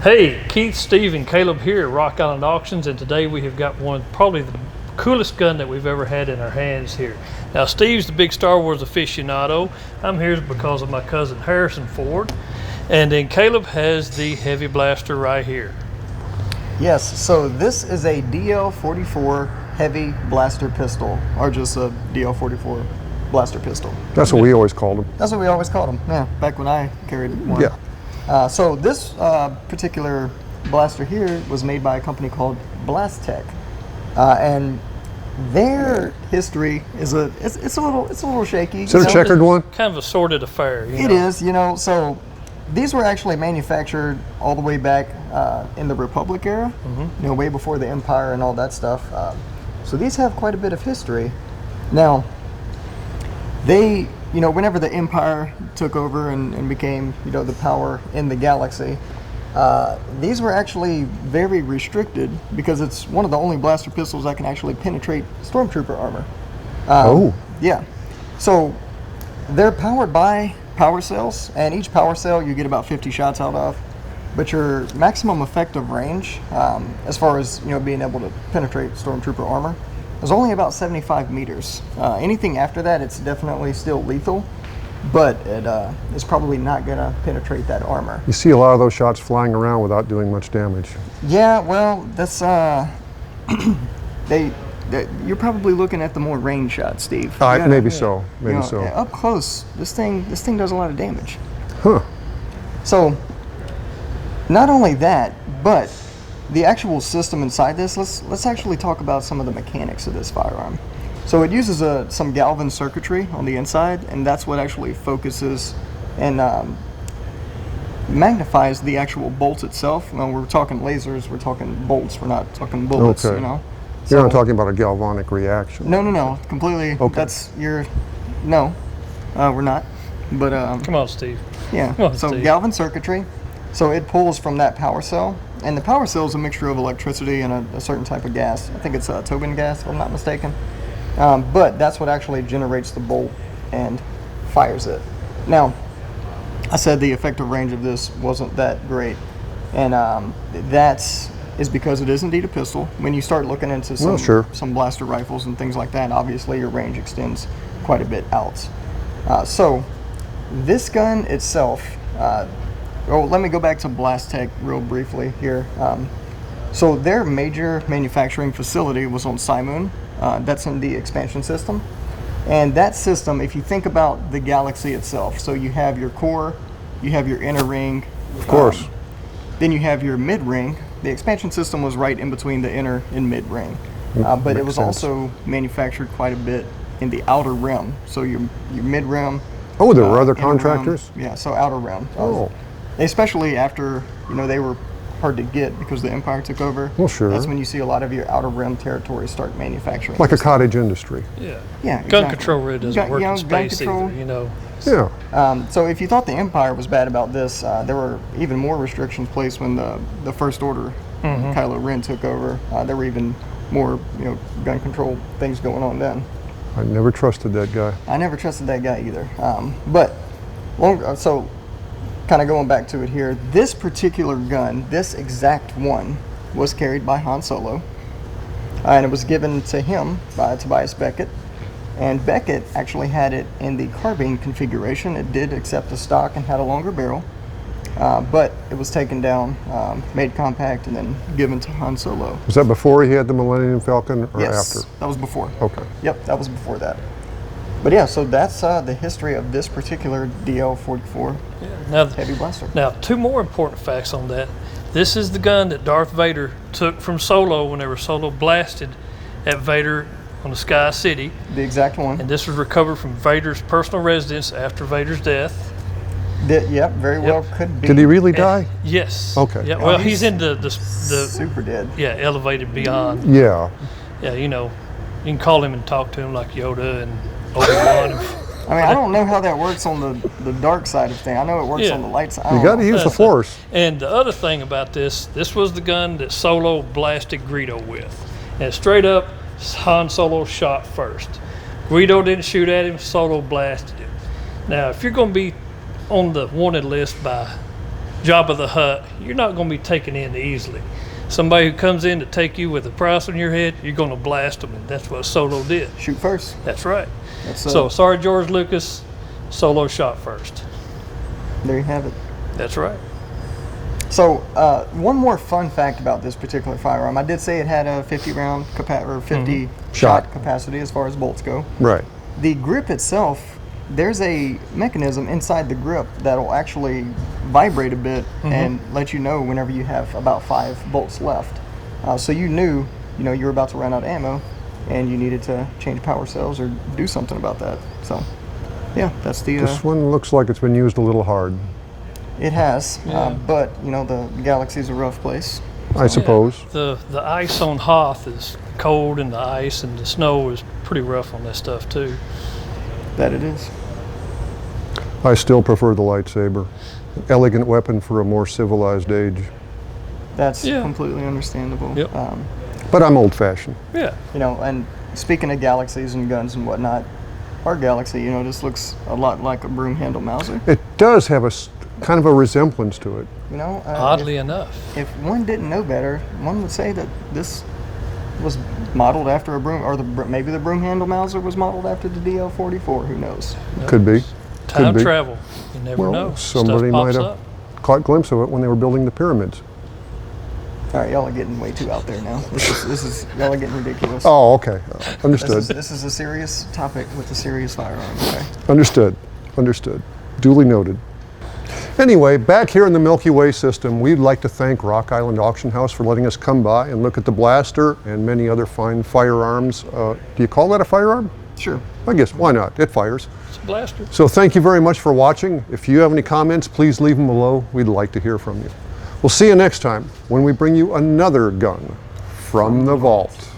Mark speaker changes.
Speaker 1: Hey, Keith, Steve, and Caleb here at Rock Island Auctions, and today we have got one, probably the coolest gun that we've ever had in our hands here. Now, Steve's the big Star Wars aficionado. I'm here because of my cousin Harrison Ford, and then Caleb has the heavy blaster right here.
Speaker 2: Yes, so this is a DL44 heavy blaster pistol, or just a DL44 blaster pistol.
Speaker 3: That's what we always called them.
Speaker 2: That's what we always called them, yeah, back when I carried one.
Speaker 3: Yeah.
Speaker 2: So this particular blaster here was made by a company called BlasTech, and their history is it's a little shaky.
Speaker 3: Is it a checkered one?
Speaker 1: Kind of a sordid affair.
Speaker 2: It is, you know. So these were actually manufactured all the way back in the Republic era, you know, way before the Empire and all that stuff. So these have quite a bit of history. Now, they, you know, whenever the Empire took over and became, you know, the power in the galaxy, these were actually very restricted because it's one of the only blaster pistols that can actually penetrate stormtrooper armor. Yeah. So they're powered by power cells, and each power cell you get about 50 shots out of. But your maximum effective range, as far as, you know, being able to penetrate stormtrooper armor, is only about 75 meters. Anything after that, it's definitely still lethal, but it's probably not going to penetrate that armor.
Speaker 3: You see a lot of those shots flying around without doing much damage.
Speaker 2: Yeah, well, that's you're probably looking at the more range shots, Steve.
Speaker 3: Maybe so. Maybe
Speaker 2: you know,
Speaker 3: so.
Speaker 2: Up close, this thing does a lot of damage.
Speaker 3: Huh.
Speaker 2: So, not only that, but the actual system inside this, let's actually talk about some of the mechanics of this firearm. So it uses some Galvan circuitry on the inside, and that's what actually focuses and magnifies the actual bolt itself. When we're talking lasers, we're talking bolts, we're not talking bullets,
Speaker 3: Okay.
Speaker 2: you know.
Speaker 3: You're not talking about a galvanic reaction.
Speaker 2: No, completely.
Speaker 3: Okay.
Speaker 2: We're not. But
Speaker 1: Come on, Steve.
Speaker 2: yeah.
Speaker 1: Come on,
Speaker 2: So
Speaker 1: Steve.
Speaker 2: Galvan circuitry. So it pulls from that power cell, and the power cell is a mixture of electricity and a certain type of gas. I think it's Tobin gas, if I'm not mistaken. But that's what actually generates the bolt and fires it. Now, I said the effective range of this wasn't that great, and that is because it is indeed a pistol. When you start looking into some blaster rifles and things like that, obviously your range extends quite a bit out. So this gun itself, let me go back to BlasTech real briefly here. So their major manufacturing facility was on Simoon. That's in the expansion system. And that system, if you think about the galaxy itself, so you have your core, you have your inner ring.
Speaker 3: Of course.
Speaker 2: Then you have your mid ring. The expansion system was right in between the inner and mid ring. But it was also manufactured quite a bit in the outer rim. So your mid rim.
Speaker 3: Oh, there were other contractors?
Speaker 2: Rim, yeah, so outer rim.
Speaker 3: Oh.
Speaker 2: Especially after, you know, they were hard to get because the Empire took over.
Speaker 3: Well, sure.
Speaker 2: That's when you see a lot of your outer rim territories start manufacturing.
Speaker 3: Like a cottage industry.
Speaker 1: Yeah.
Speaker 2: Yeah.
Speaker 1: Gun
Speaker 2: exactly.
Speaker 1: control really doesn't work in space either, you know.
Speaker 3: Yeah.
Speaker 2: So if you thought the Empire was bad about this, there were even more restrictions placed when the First Order, Kylo Ren, took over. There were even more, you know, gun control things going on then.
Speaker 3: I never trusted that guy.
Speaker 2: I never trusted that guy either. So kind of going back to it here, this particular gun, this exact one, was carried by Han Solo, and it was given to him by Tobias Beckett. And Beckett actually had it in the carbine configuration. It did accept the stock and had a longer barrel, but it was taken down, made compact, and then given to Han Solo.
Speaker 3: Was that before he had the Millennium Falcon or
Speaker 2: Yes,
Speaker 3: after?
Speaker 2: that was before.
Speaker 3: Okay.
Speaker 2: Yep, that was before that. But yeah, so that's the history of this particular DL44 heavy blaster.
Speaker 1: Now, two more important facts on that. This is the gun that Darth Vader took from Solo whenever Solo blasted at Vader on the Sky City.
Speaker 2: The exact one.
Speaker 1: And this was recovered from Vader's personal residence after Vader's death.
Speaker 2: Yep, very well could be.
Speaker 3: Did he really die?
Speaker 1: Yes.
Speaker 3: Okay.
Speaker 1: Yeah, well, he's in the
Speaker 2: super dead.
Speaker 1: Yeah, elevated beyond.
Speaker 3: Yeah.
Speaker 1: Yeah, you know, you can call him and talk to him like Yoda and Obi-Wan.
Speaker 2: I mean, I don't know how that works on the dark side of things. I know it works on the light side.
Speaker 3: You got to use the Force.
Speaker 1: And the other thing about this was the gun that Solo blasted Greedo with. And straight up, Han Solo shot first. Greedo didn't shoot at him, Solo blasted him. Now, if you're going to be on the wanted list by Jabba the Hutt, you're not going to be taken in easily. Somebody who comes in to take you with a price on your head, you're going to blast them, and that's what Solo did.
Speaker 2: Shoot first.
Speaker 1: That's right.
Speaker 2: That's,
Speaker 1: So, sorry, George Lucas, Solo shot first.
Speaker 2: there you have it.
Speaker 1: That's right.
Speaker 2: So, one more fun fact about this particular firearm. I did say it had a 50 round or 50 shot capacity as far as bolts go.
Speaker 3: Right.
Speaker 2: The grip itself, there's a mechanism inside the grip that'll actually vibrate a bit and let you know whenever you have about 5 bolts left. So you knew, you were about to run out of ammo and you needed to change power cells or do something about that. So, yeah, that's the...
Speaker 3: This one looks like it's been used a little hard,
Speaker 2: It has,
Speaker 1: Yeah.
Speaker 2: but, the Galaxy's a rough place.
Speaker 3: I suppose.
Speaker 1: The ice on Hoth is cold, and the ice and the snow is pretty rough on this stuff too.
Speaker 2: That it is.
Speaker 3: I still prefer the lightsaber. Elegant weapon for a more civilized age.
Speaker 2: That's
Speaker 1: Yeah.
Speaker 2: completely understandable.
Speaker 1: Yep.
Speaker 3: But I'm old-fashioned.
Speaker 1: Yeah.
Speaker 2: And speaking of galaxies and guns and whatnot, our Galaxy, this looks a lot like a broom handle Mauser.
Speaker 3: It does have a kind of a resemblance to it.
Speaker 1: Oddly enough.
Speaker 2: If one didn't know better, one would say that this was modeled after a broom, or maybe the broom handle Mauser was modeled after the DL44. Who knows?
Speaker 3: Could be.
Speaker 1: Time
Speaker 3: Could be.
Speaker 1: travel. You never
Speaker 3: Well,
Speaker 1: know.
Speaker 3: somebody
Speaker 1: Stuff
Speaker 3: might
Speaker 1: pops
Speaker 3: have
Speaker 1: up.
Speaker 3: caught a glimpse of it when they were building the pyramids.
Speaker 2: All right, y'all are getting way too out there now. This is y'all are getting ridiculous.
Speaker 3: Oh, okay. Understood.
Speaker 2: This is a serious topic with a serious firearm. Okay.
Speaker 3: Understood. Understood. Duly noted. Anyway, back here in the Milky Way system, we'd like to thank Rock Island Auction House for letting us come by and look at the blaster and many other fine firearms. Do you call that a firearm?
Speaker 2: Sure.
Speaker 3: I guess, why not? It fires.
Speaker 1: It's a blaster.
Speaker 3: So thank you very much for watching. If you have any comments, please leave them below. We'd like to hear from you. We'll see you next time when we bring you another gun from the vault.